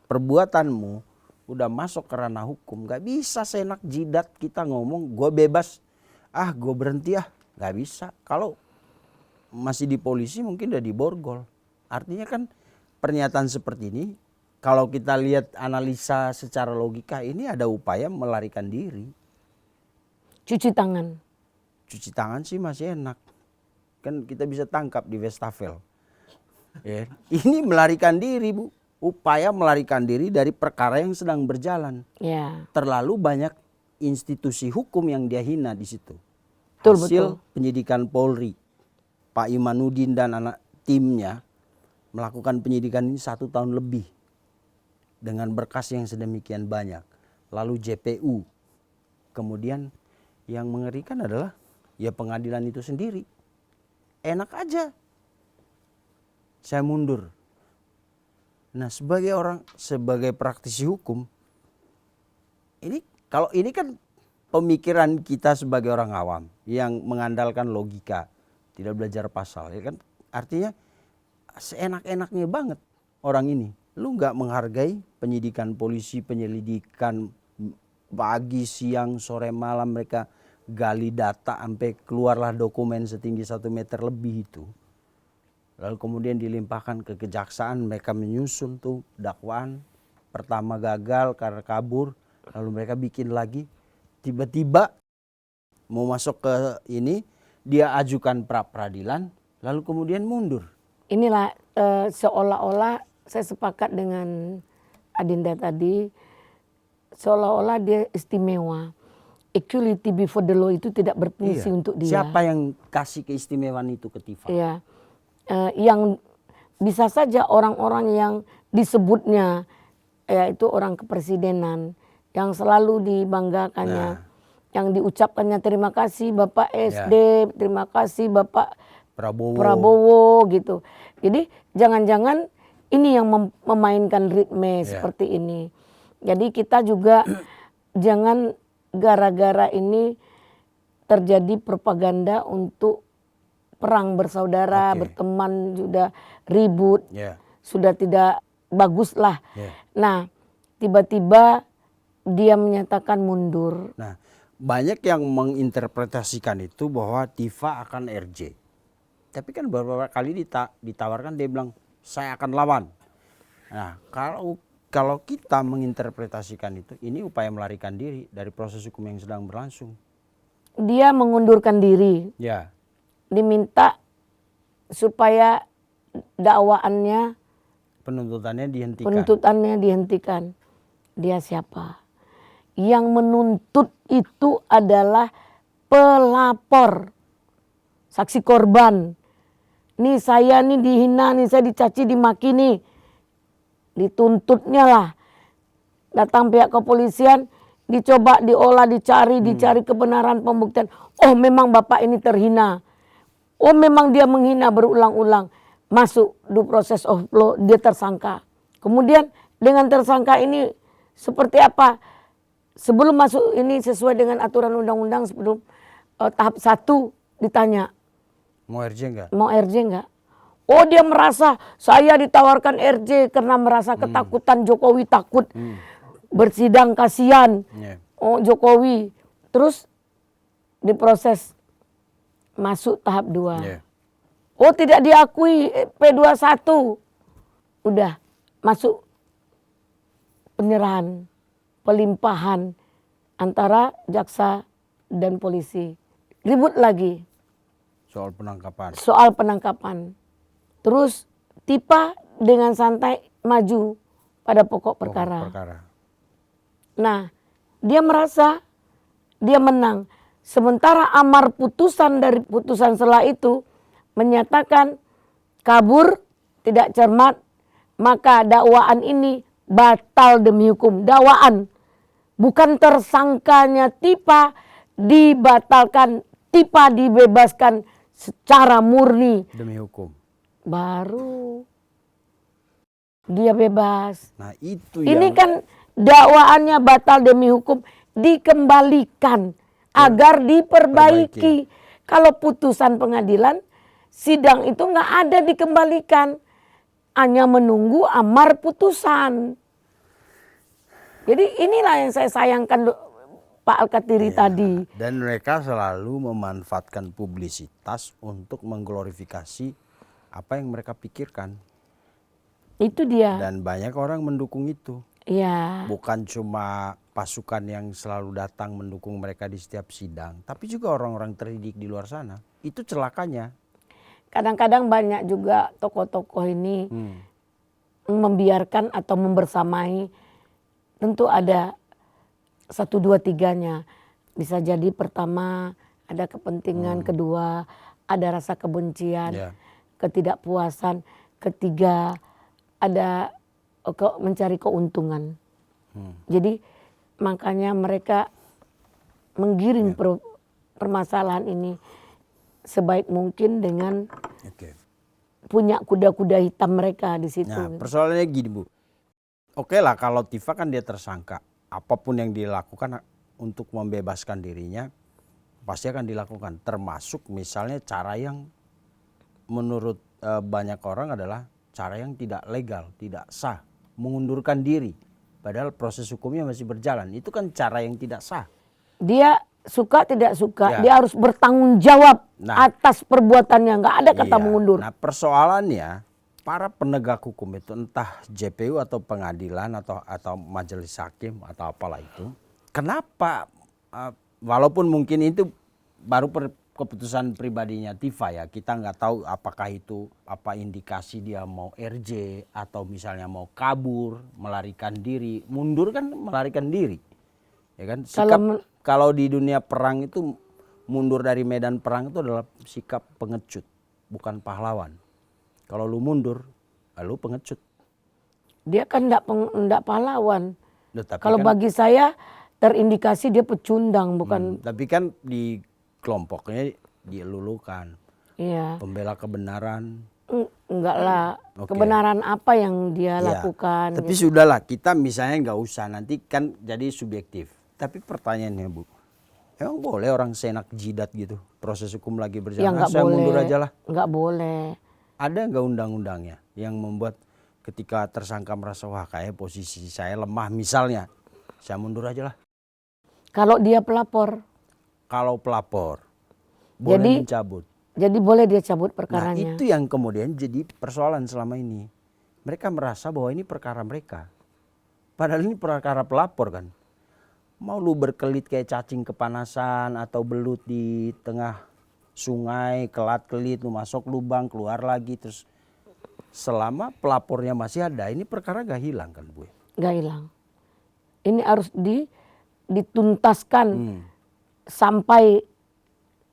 perbuatanmu udah masuk ke ranah hukum, gak bisa seenak jidat kita ngomong gue bebas, gue berhenti gak bisa. Kalau masih di polisi mungkin udah diborgol. Artinya kan pernyataan seperti ini, kalau kita lihat analisa secara logika, ini ada upaya melarikan diri. Cuci tangan. Cuci tangan sih masih enak. Kan kita bisa tangkap di Westafel. Ya. Ini melarikan diri, Bu. Upaya melarikan diri dari perkara yang sedang berjalan. Ya. Terlalu banyak institusi hukum yang dia hina di situ. Betul. Penyidikan Polri, Pak Imanuddin dan anak timnya melakukan penyidikan ini 1 tahun lebih dengan berkas yang sedemikian banyak. Lalu JPU. Kemudian yang mengerikan adalah ya pengadilan itu sendiri. Enak aja saya mundur. Nah sebagai praktisi hukum, ini kalau ini kan pemikiran kita sebagai orang awam yang mengandalkan logika, tidak belajar pasal, ya kan? Artinya seenak-enaknya banget orang ini. Lu nggak menghargai penyidikan polisi, penyelidikan pagi, siang, sore, malam mereka gali data sampai keluarlah dokumen setinggi 1 meter lebih itu. Lalu kemudian dilimpahkan ke kejaksaan, mereka menyusun tuh dakwaan. Pertama gagal karena kabur, lalu mereka bikin lagi. Tiba-tiba mau masuk ke ini, dia ajukan pra peradilan, lalu kemudian mundur. Inilah seolah-olah saya sepakat dengan Adinda tadi, seolah-olah dia istimewa. Equality before the law itu tidak berfungsi untuk dia. Siapa yang kasih keistimewaan itu ke Tifa? Iya. Yang bisa saja orang-orang yang disebutnya yaitu orang kepresidenan yang selalu dibanggakannya, yang diucapkannya terima kasih Bapak SD, terima kasih Bapak Prabowo gitu. Jadi jangan-jangan ini yang memainkan ritme seperti ini. Jadi kita juga jangan gara-gara ini terjadi propaganda untuk perang bersaudara, berteman, sudah ribut, sudah tidak bagus lah. Nah, tiba-tiba dia menyatakan mundur. Nah, banyak yang menginterpretasikan itu bahwa Tifa akan RJ. Tapi kan beberapa kali ditawarkan dia bilang saya akan lawan. Nah, kalau kita menginterpretasikan itu, ini upaya melarikan diri dari proses hukum yang sedang berlangsung. Dia mengundurkan diri. Ya. Diminta supaya dakwaannya, penuntutannya dihentikan. Dia siapa? Yang menuntut itu adalah pelapor, saksi korban. Nih saya nih dihina, nih saya dicaci, dimaki nih. Dituntutnya lah. Datang pihak kepolisian, dicoba diolah, dicari kebenaran pembuktian. Oh memang Bapak ini terhina. Oh memang dia menghina berulang-ulang. Masuk due process of law, dia tersangka. Kemudian dengan tersangka ini seperti apa? sebelum masuk ini sesuai dengan aturan undang-undang, sebelum tahap 1 ditanya, Mau RJ enggak? mau RJ enggak? Oh, dia merasa saya ditawarkan RJ karena merasa ketakutan, Jokowi takut bersidang, kasihan. Yeah. Oh, Jokowi. Terus diproses masuk tahap 2. Yeah. Oh, tidak diakui P21. Udah masuk penyerahan, pelimpahan antara jaksa dan polisi. Ribut lagi Soal penangkapan. soal penangkapan. Terus Tipa dengan santai maju pada pokok perkara. Nah, dia merasa dia menang. Sementara amar putusan dari putusan selah itu menyatakan kabur, tidak cermat, maka dakwaan ini batal demi hukum. Dakwaan, bukan tersangkanya Tipa dibatalkan, Tipa dibebaskan secara murni. Demi hukum. Baru dia bebas. Nah itu Ini yang kan dakwaannya batal demi hukum, dikembalikan agar diperbaiki. Kalau putusan pengadilan, sidang itu nggak ada dikembalikan, hanya menunggu amar putusan. Jadi inilah yang saya sayangkan Pak Alkatiri tadi. Dan mereka selalu memanfaatkan publisitas untuk mengglorifikasi apa yang mereka pikirkan. Itu dia. Dan banyak orang mendukung itu. Iya. Bukan cuma pasukan yang selalu datang mendukung mereka di setiap sidang, tapi juga orang-orang terdidik di luar sana. Itu celakanya. Kadang-kadang banyak juga tokoh-tokoh ini membiarkan atau membersamai. Tentu ada 1, 2, 3-nya. Bisa jadi pertama ada kepentingan, kedua ada rasa kebencian, ketidakpuasan, ketiga ada mencari keuntungan. Jadi makanya mereka menggiring permasalahan ini sebaik mungkin dengan punya kuda-kuda hitam mereka di situ. Nah, persoalannya gini Bu. Oke lah kalau Tifa kan dia tersangka. Apapun yang dilakukan untuk membebaskan dirinya pasti akan dilakukan. Termasuk misalnya cara yang menurut banyak orang adalah cara yang tidak legal, tidak sah. Mengundurkan diri. Padahal proses hukumnya masih berjalan. Itu kan cara yang tidak sah. Dia suka tidak suka, dia harus bertanggung jawab atas perbuatannya. Nggak ada kata mengundur. Nah persoalannya para penegak hukum itu entah JPU atau pengadilan atau majelis hakim atau apalah itu. Kenapa walaupun mungkin itu baru keputusan pribadinya Tifa ya. Kita nggak tahu apakah itu apa indikasi dia mau RJ atau misalnya mau kabur, melarikan diri. Mundur kan melarikan diri. Ya kan? Sikap kalau di dunia perang itu mundur dari medan perang itu adalah sikap pengecut, bukan pahlawan. Kalau lu mundur, lu pengecut. Dia kan enggak pahlawan. Kalau kan, bagi saya terindikasi dia pecundang, bukan. Tapi kan di kelompoknya dilulukan. Iya. Pembela kebenaran. Enggak lah. Kebenaran apa yang dia lakukan. Tapi sudahlah, kita misalnya nggak usah, nanti kan jadi subjektif. Tapi pertanyaannya Bu, emang boleh orang seenak jidat gitu? Proses hukum lagi berjalan, ya, nggak saya boleh. mundur aja lah. Nggak boleh. Ada nggak undang-undangnya yang membuat ketika tersangka merasa wah kayak posisi saya lemah misalnya, saya mundur aja lah. Kalau dia pelapor. Kalau pelapor boleh mencabut. Jadi boleh dia cabut perkaranya. Nah itu yang kemudian jadi persoalan selama ini. Mereka merasa bahwa ini perkara mereka. Padahal ini perkara pelapor kan. Mau lu berkelit kayak cacing kepanasan atau belut di tengah sungai, kelat-kelit, lu masuk lubang, keluar lagi. Terus selama pelapornya masih ada, ini perkara gak hilang kan Bu? Gak hilang. Ini harus dituntaskan sampai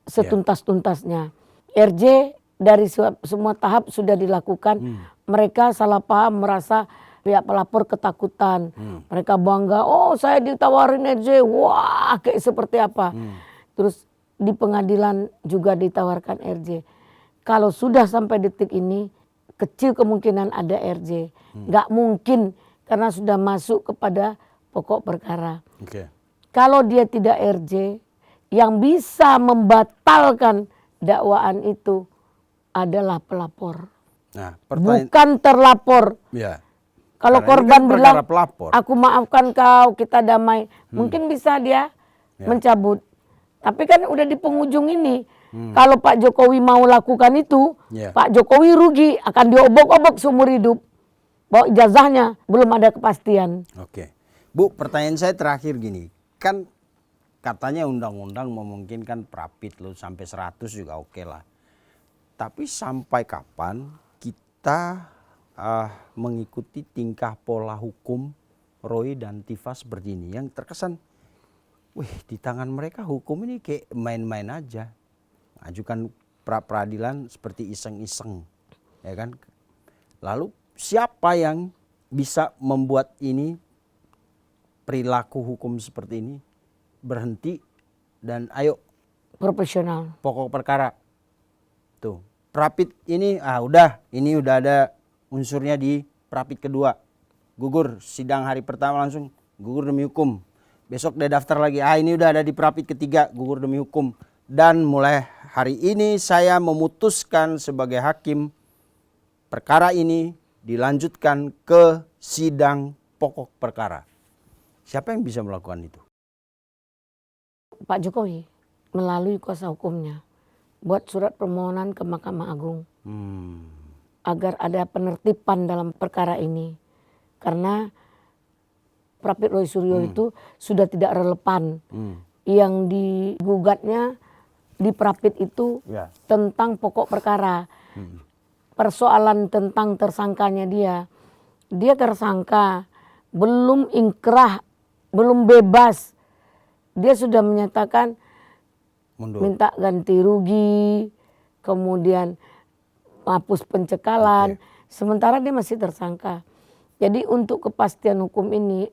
setuntas-tuntasnya. RJ dari semua tahap sudah dilakukan. Mereka salah paham, merasa pihak pelapor ketakutan. Mereka bangga, oh saya ditawarin RJ, wah kayak seperti apa. Terus di pengadilan juga ditawarkan RJ. Kalau sudah sampai detik ini, kecil kemungkinan ada RJ. Nggak mungkin karena sudah masuk kepada pokok perkara. Kalau dia tidak RJ, yang bisa membatalkan dakwaan itu adalah pelapor. Nah, Bukan terlapor. ya. Kalau Karena ini korban kan bilang, perkara pelapor. aku maafkan kau, kita damai. Mungkin bisa dia mencabut. Tapi kan udah di penghujung ini. Kalau Pak Jokowi mau lakukan itu, Pak Jokowi rugi, akan diobok-obok seumur hidup. Bahwa ijazahnya belum ada kepastian. Oke. Bu, pertanyaan saya terakhir gini. Kan katanya undang-undang memungkinkan prapit lo sampai 100 juga oke lah. Tapi sampai kapan kita mengikuti tingkah pola hukum Roy dan Tifa seperti ini yang terkesan, wih di tangan mereka hukum ini kayak main-main aja, ajukan pra-peradilan seperti iseng-iseng, ya kan? Lalu siapa yang bisa membuat ini perilaku hukum seperti ini berhenti dan ayo Profesional. pokok perkara tuh prapit ini ini udah ada unsurnya di prapit kedua, gugur sidang hari pertama langsung gugur demi hukum, besok dia daftar lagi ini udah ada di prapit ketiga gugur demi hukum, dan mulai hari ini saya memutuskan sebagai hakim perkara ini dilanjutkan ke sidang pokok perkara. Siapa yang bisa melakukan itu? Pak Jokowi melalui kuasa hukumnya buat surat permohonan ke Mahkamah Agung agar ada penertiban dalam perkara ini, karena Prapit Roy Suryo itu sudah tidak relevan. Yang digugatnya di Prapit itu tentang pokok perkara, persoalan tentang tersangkanya dia tersangka, belum ingkrah, belum bebas, dia sudah menyatakan mundur, minta ganti rugi, kemudian hapus pencekalan, sementara dia masih tersangka. Jadi untuk kepastian hukum ini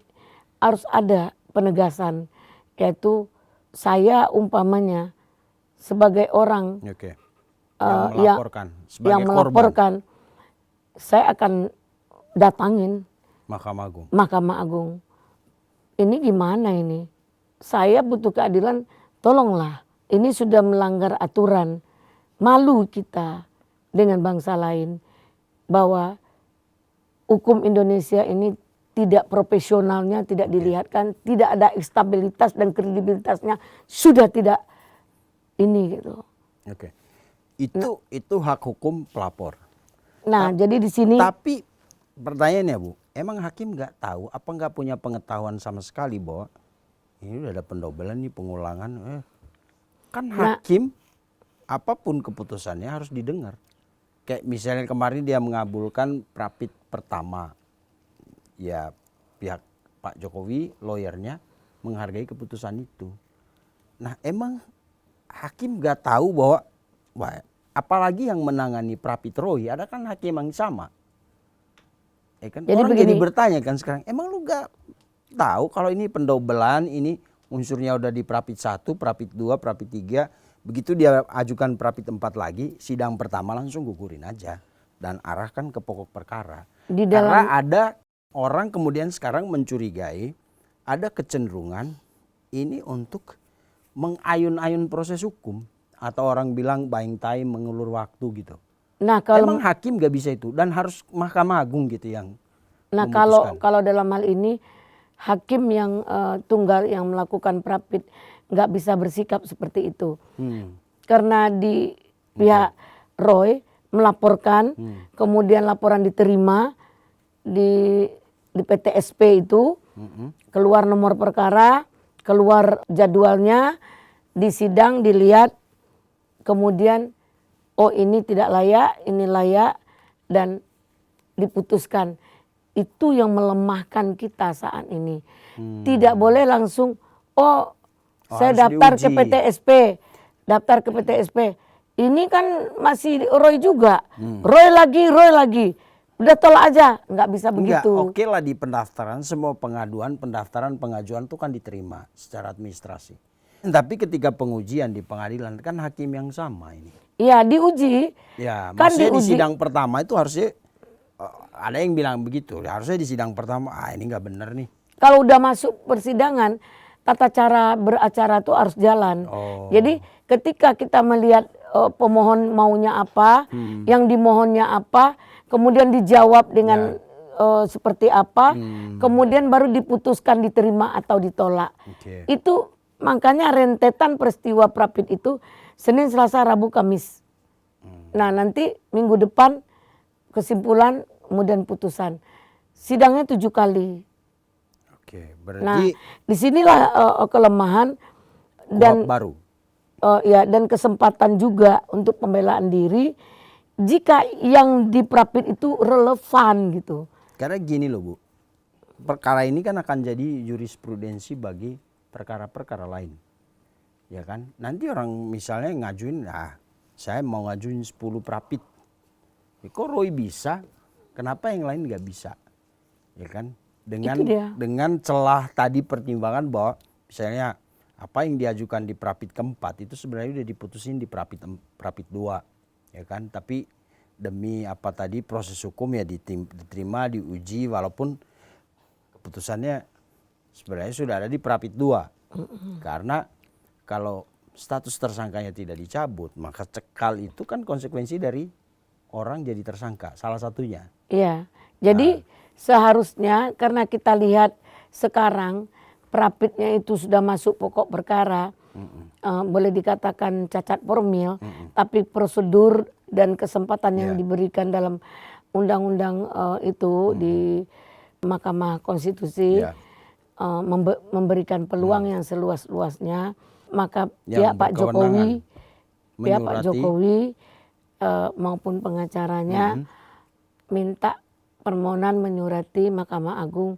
harus ada penegasan, yaitu saya umpamanya sebagai orang yang melaporkan, saya akan datangin Mahkamah Agung. Ini gimana ini? Saya butuh keadilan, tolonglah. Ini sudah melanggar aturan. Malu kita dengan bangsa lain bahwa hukum Indonesia ini tidak profesionalnya, tidak dilihatkan, tidak ada stabilitas dan kredibilitasnya sudah tidak ini gitu. Oke. Itu hak hukum pelapor. Nah, jadi di sini. Tapi pertanyaannya Bu, emang hakim nggak tahu apa nggak punya pengetahuan sama sekali bahwa ini udah ada pendobelan nih, pengulangan. Kan hakim apapun keputusannya harus didengar. Kayak misalnya kemarin dia mengabulkan prapit pertama, ya pihak Pak Jokowi, lawyernya menghargai keputusan itu. Nah emang hakim nggak tahu bahwa apalagi yang menangani prapit Roy, ada kan hakim yang sama. Kan jadi orang jadi bertanya kan sekarang, emang lu gak tahu kalau ini pendobelan, ini unsurnya udah di prapit 1, prapit 2, prapit 3, begitu dia ajukan prapit 4 lagi, sidang pertama langsung gugurin aja dan arahkan ke pokok perkara. Karena ada orang kemudian sekarang mencurigai ada kecenderungan ini untuk mengayun-ayun proses hukum, atau orang bilang buying time, mengulur waktu gitu. Nah, emang hakim gak bisa itu dan harus Mahkamah Agung gitu yang memutuskan. Kalau dalam hal ini hakim yang tunggal yang melakukan prapit nggak bisa bersikap seperti itu. Karena di pihak Roy melaporkan, kemudian laporan diterima di PTSP itu, keluar nomor perkara, keluar jadwalnya, di sidang dilihat, kemudian oh ini tidak layak, ini layak, dan diputuskan. Itu yang melemahkan kita saat ini. Tidak boleh langsung, saya daftar ke PTSP, daftar ke PTSP. Ini kan masih Roy juga, Roy lagi. Udah tolak aja, nggak bisa begitu. Oke lah di pendaftaran, semua pengajuan itu kan diterima secara administrasi. Tapi ketika pengujian di pengadilan kan hakim yang sama ini. Iya diuji. Ya, kan maksudnya di sidang pertama itu harusnya ada yang bilang begitu. Harusnya di sidang pertama ini nggak benar nih. Kalau udah masuk persidangan, tata cara beracara tuh harus jalan. Oh. Jadi ketika kita melihat pemohon maunya apa, yang dimohonnya apa, kemudian dijawab dengan seperti apa, kemudian baru diputuskan diterima atau ditolak. Oke. Itu makanya rentetan peristiwa Prapit itu Senin, Selasa, Rabu, Kamis. Nah nanti minggu depan kesimpulan kemudian putusan. Sidangnya 7 kali. Oke, Nah, berarti disinilah kelemahan dan kuhab baru. ya dan kesempatan juga untuk pembelaan diri jika yang diprapit itu relevan gitu. Karena gini loh Bu, perkara ini kan akan jadi jurisprudensi bagi perkara-perkara lain. Ya kan, nanti orang misalnya ngajuin, saya mau ngajuin 10 prapit. Ya, kok Roy bisa, kenapa yang lain nggak bisa? Ya kan, dengan celah tadi pertimbangan bahwa misalnya apa yang diajukan di prapit keempat itu sebenarnya udah diputusin di prapit 2, ya kan, tapi demi apa tadi proses hukum ya diterima, diuji walaupun keputusannya sebenarnya sudah ada di prapit 2. Karena kalau status tersangkanya tidak dicabut, maka cekal itu kan konsekuensi dari orang jadi tersangka, salah satunya. Iya, jadi seharusnya karena kita lihat sekarang prapitnya itu sudah masuk pokok perkara, boleh dikatakan cacat formil, tapi prosedur dan kesempatan yang diberikan dalam undang-undang itu di Mahkamah Konstitusi memberikan peluang yang seluas-luasnya, maka pihak Pak Jokowi maupun pengacaranya minta permohonan menyurati Mahkamah Agung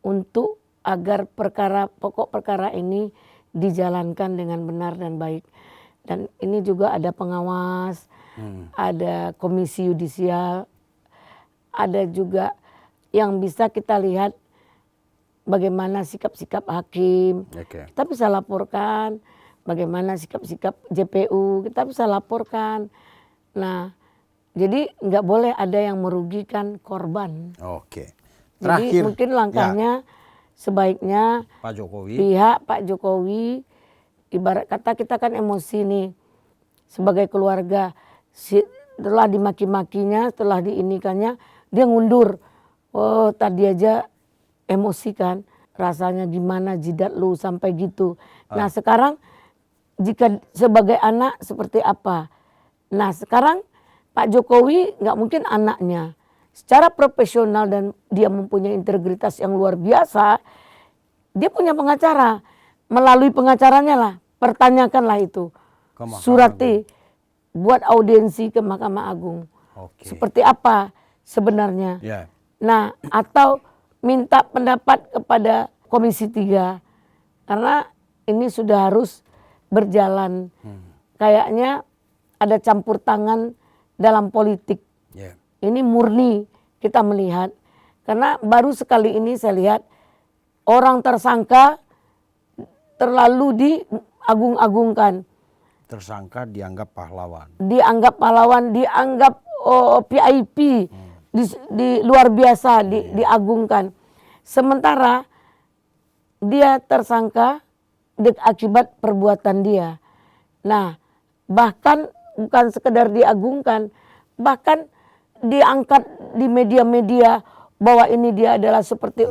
untuk agar pokok perkara ini dijalankan dengan benar dan baik. Dan ini juga ada pengawas, ada komisi yudisial, ada juga yang bisa kita lihat bagaimana sikap-sikap hakim. Kita bisa laporkan bagaimana sikap-sikap JPU, kita bisa laporkan. Nah, jadi nggak boleh ada yang merugikan korban. Oke. Jadi mungkin langkahnya sebaiknya pihak Pak Jokowi, ibarat kata kita kan emosi nih sebagai keluarga, setelah dimaki-makinya, setelah diinikannya, dia ngundur. Oh tadi aja emosi kan, rasanya gimana jidat lu sampai gitu. Nah sekarang jika sebagai anak seperti apa? Nah sekarang Pak Jokowi nggak mungkin anaknya secara profesional dan dia mempunyai integritas yang luar biasa, dia punya pengacara. Melalui pengacaranya lah, pertanyakanlah itu. Surati, buat audiensi ke Mahkamah Agung. Seperti apa sebenarnya. Nah, atau minta pendapat kepada Komisi 3. Karena ini sudah harus berjalan. Kayaknya ada campur tangan dalam politik. Ini murni kita melihat. Karena baru sekali ini saya lihat orang tersangka terlalu diagung-agungkan. Tersangka dianggap pahlawan. Dianggap pahlawan, dianggap VIP, di luar biasa, diagungkan. Sementara dia tersangka akibat perbuatan dia. Nah, bahkan bukan sekedar diagungkan, bahkan diangkat di media-media bahwa ini dia adalah seperti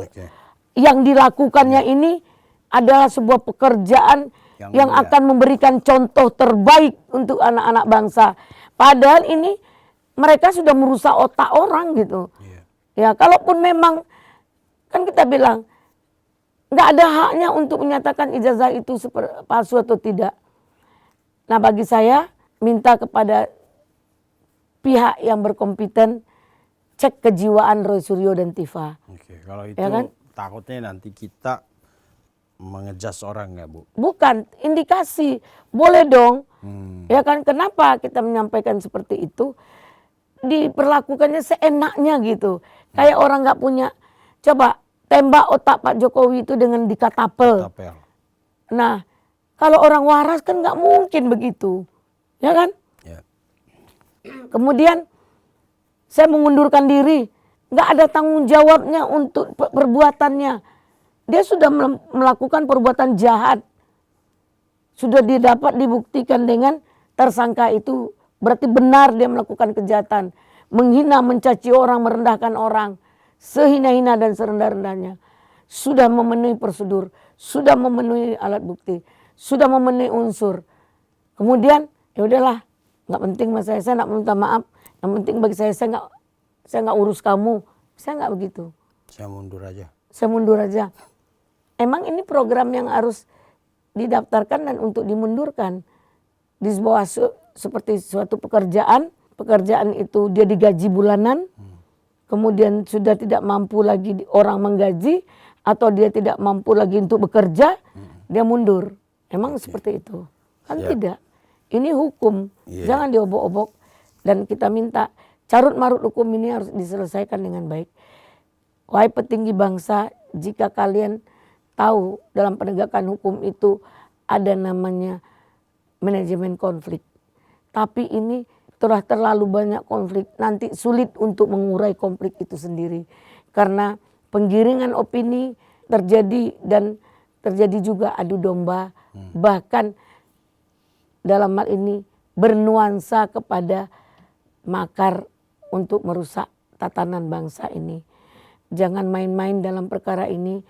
yang dilakukannya ini adalah sebuah pekerjaan yang akan memberikan contoh terbaik untuk anak-anak bangsa. Padahal ini mereka sudah merusak otak orang gitu. Ya, kalaupun memang kan kita bilang nggak ada haknya untuk menyatakan ijazah itu palsu atau tidak. Nah, bagi saya minta kepada pihak yang berkompeten cek kejiwaan Roy Suryo dan Tifa. Kalau itu ya kan? Takutnya nanti kita mengejas orang ya Bu? Bukan, indikasi. Boleh dong. Ya kan, kenapa kita menyampaikan seperti itu? Diperlakukannya seenaknya gitu. Kayak orang nggak punya. Coba tembak otak Pak Jokowi itu dengan dikatapel. Nah, kalau orang waras kan nggak mungkin begitu. Ya kan? Kemudian saya mengundurkan diri, nggak ada tanggung jawabnya untuk perbuatannya. Dia sudah melakukan perbuatan jahat. Sudah didapat dibuktikan dengan tersangka itu. Berarti benar dia melakukan kejahatan. Menghina, mencaci orang, merendahkan orang. Sehina-hina dan serendah-rendahnya. Sudah memenuhi prosedur. Sudah memenuhi alat bukti. Sudah memenuhi unsur. Kemudian ya udahlah. Nggak penting mas saya nggak minta maaf. Yang penting bagi saya nggak urus kamu. Saya nggak begitu. Saya mundur aja. Saya mundur aja. Emang ini program yang harus didaftarkan dan untuk dimundurkan. Di bawah seperti suatu pekerjaan. Pekerjaan itu dia digaji bulanan. Kemudian sudah tidak mampu lagi orang menggaji. Atau dia tidak mampu lagi untuk bekerja. Dia mundur. Emang seperti itu? Kan tidak. Ini hukum. Jangan diobok-obok. Dan kita minta carut marut hukum ini harus diselesaikan dengan baik. Wahai petinggi bangsa, jika kalian tahu dalam penegakan hukum itu ada namanya manajemen konflik. Tapi ini telah terlalu banyak konflik. Nanti sulit untuk mengurai konflik itu sendiri. Karena penggiringan opini terjadi dan terjadi juga adu domba. Bahkan dalam hal ini bernuansa kepada makar untuk merusak tatanan bangsa ini. Jangan main-main dalam perkara ini.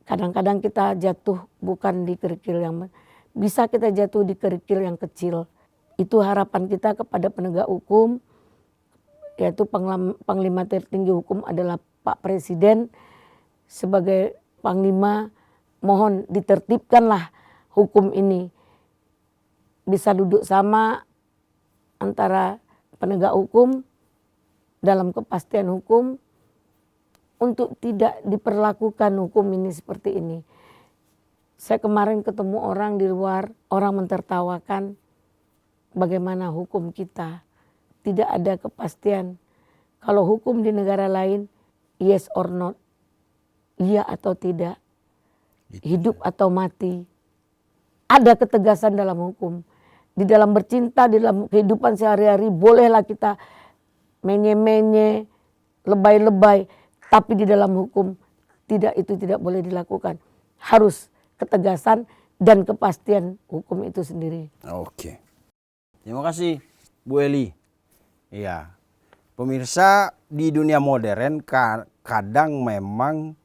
Kadang-kadang kita jatuh bukan di kerikil yang bisa kita jatuh di kerikil yang kecil. Itu harapan kita kepada penegak hukum, yaitu Panglima tertinggi hukum adalah Pak Presiden. Sebagai Panglima, mohon ditertibkanlah hukum ini. Bisa duduk sama antara penegak hukum dalam kepastian hukum untuk tidak diperlakukan hukum ini seperti ini. Saya kemarin ketemu orang di luar, orang mentertawakan bagaimana hukum kita. Tidak ada kepastian. Kalau hukum di negara lain, yes or not, iya atau tidak, hidup atau mati. Ada ketegasan dalam hukum. Di dalam bercinta, di dalam kehidupan sehari-hari, bolehlah kita menye-menye, lebay-lebay. Tapi di dalam hukum, itu tidak boleh dilakukan. Harus ketegasan dan kepastian hukum itu sendiri. Oke. Terima kasih Bu Eli. Iya. Pemirsa, di dunia modern kadang memang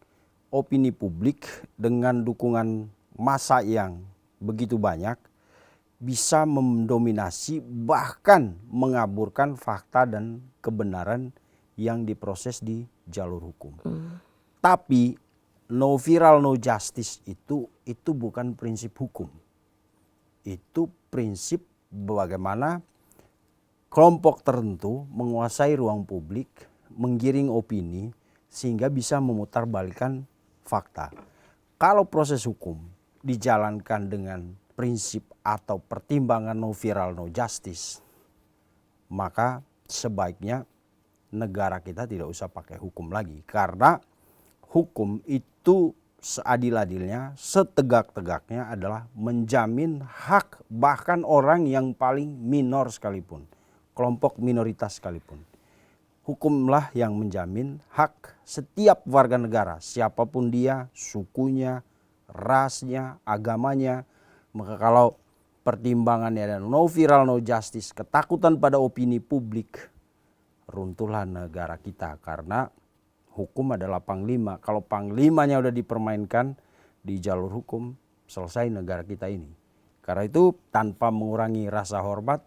opini publik dengan dukungan massa yang begitu banyak bisa mendominasi bahkan mengaburkan fakta dan kebenaran yang diproses di jalur hukum. Tapi no viral no justice itu bukan prinsip hukum. Itu prinsip bagaimana kelompok tertentu menguasai ruang publik, menggiring opini sehingga bisa memutarbalikkan fakta. Kalau proses hukum dijalankan dengan prinsip atau pertimbangan no viral no justice, maka sebaiknya negara kita tidak usah pakai hukum lagi. Karena hukum itu seadil-adilnya, setegak-tegaknya adalah menjamin hak bahkan orang yang paling minor sekalipun, kelompok minoritas sekalipun. Hukumlah yang menjamin hak setiap warga negara, siapapun dia, sukunya, rasnya, agamanya. Maka kalau pertimbangannya ada no viral no justice, ketakutan pada opini publik, runtuhlah negara kita. Karena hukum adalah panglima. Kalau panglimanya udah dipermainkan di jalur hukum, selesai negara kita ini. Karena itu tanpa mengurangi rasa hormat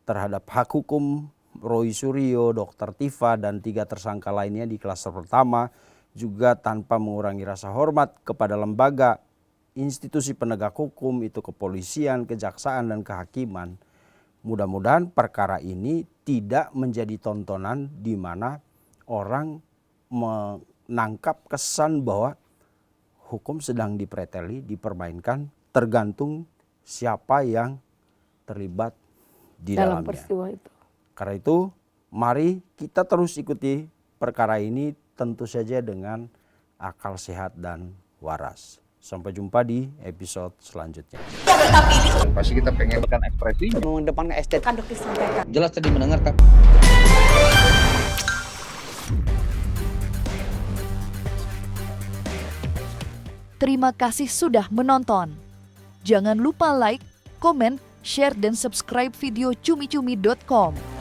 terhadap hak hukum Roy Suryo, Dr. Tifa dan 3 tersangka lainnya di klaster pertama, juga tanpa mengurangi rasa hormat kepada lembaga institusi penegak hukum, itu kepolisian, kejaksaan dan kehakiman. Mudah-mudahan perkara ini tidak menjadi tontonan di mana orang menangkap kesan bahwa hukum sedang dipreteli, dipermainkan, tergantung siapa yang terlibat di dalam peristiwa itu. Karena itu mari kita terus ikuti perkara ini tentu saja dengan akal sehat dan waras. Sampai jumpa di episode selanjutnya. Pasti kita pengen ekspresi mengedepankan estetika Kan dokter sampaikan. jelas tadi mendengarkan. Terima kasih sudah menonton. Jangan lupa like, komen, share, dan subscribe video cumi-cumi.com.